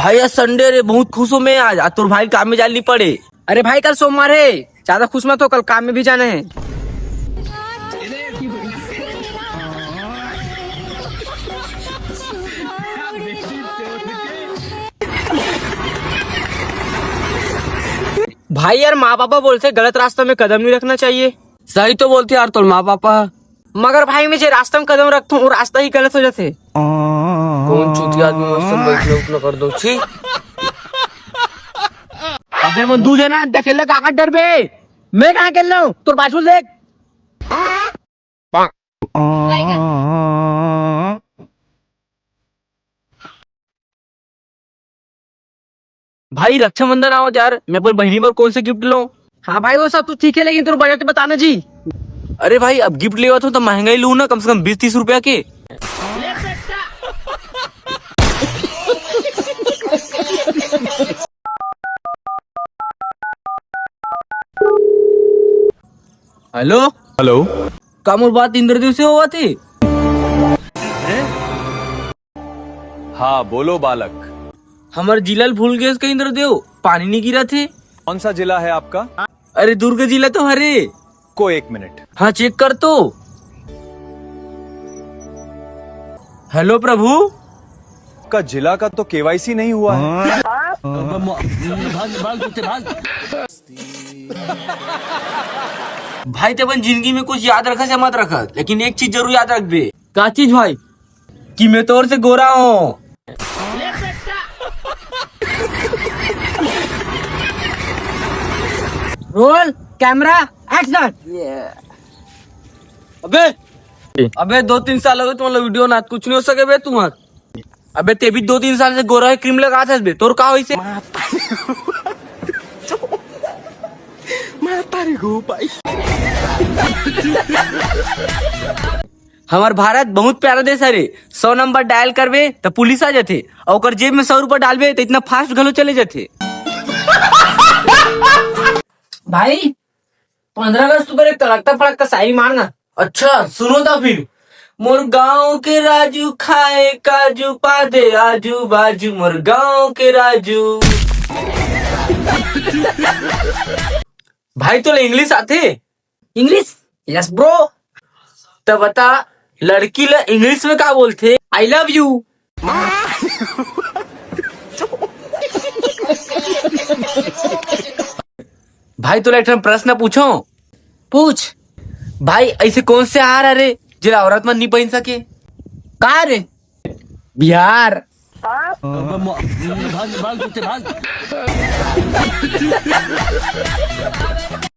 भाई आज संडे रे, बहुत खुश हूँ मैं। आज तोर भाई काम में जाने नहीं पड़े। अरे भाई कल सोमवार है, ज्यादा खुश मत हो, कल काम में भी जाना है। भाई यार माँ पापा बोलते गलत रास्ते में कदम नहीं रखना चाहिए। सही तो बोलते यार तोर माँ पापा। मगर भाई मैं जो रास्ते में कदम रखता हूँ वो रास्ता ही गलत हो जाते। कौन चूतिया आदमी सब बैठने उठने कर दो छी। अबे बंदू जना खेलने का डर बे, मैं कहाँ खेल रहा हूँ, तोर बाजू देख। भाई रक्षाबंधन आओ यार, मैं अपनी बहनी पर कौन से गिफ्ट लूं? हाँ भाई वो सब तो ठीक है, लेकिन तोर बजट बताना जी। अरे भाई अब गिफ्ट लेवा तो महंगा ही लूं ना, कम से कम 20-30 रुपया के। Hello hello. का मोर बात इंद्रदेव से हुआ थी? हाँ बोलो बालक। हमारे जिला भूल गए उसका इंद्रदेव, पानी नहीं गिरा थे। कौन सा जिला है आपका? अरे दुर्ग जिला तो हरे। को 1 मिनट। हाँ चेक कर तो। हेलो प्रभु। का जिला का तो केवाईसी नहीं हुआ है। भाई तब जिंदगी में कुछ याद रखा से मत रखा, लेकिन एक चीज जरूर याद रख बे। का चीज भाई? कि मैं तोर से गोरा हूँ। Roll camera action. अबे 2-3 साल हो गए तुम्हारा वीडियो ना, कुछ नहीं हो सके बे तुम्हार। अबे ते भी 2-3 साल से गोरा है, क्रीम लगा था बे, तोर का हो इसे? हमार भारत बहुत प्यारा देश है रे। 100 नंबर डायल करबे तो पुलिस आ जाते, और ओकर जेब में 100 रुपया डालबे तो इतना फास्ट घलो चले जाते। भाई 15 अगस्त पर एक तड़कता फड़कता शायरी मारना। अच्छा सुनो तो फिर। मोर गाँव के राजू खाए काजू पा दे आजू बाजू, मोर गाँव के राजू। भाई तो इंग्लिश आते? English yes bro. तो बता लड़की ला इंग्लिश में क्या बोलते? I love you. भाई तो एक प्रश्न पूछो। पूछ। भाई ऐसे कौन से आहार है रे जिला औरत मन नहीं पहन सके? कहा रे? बिहार।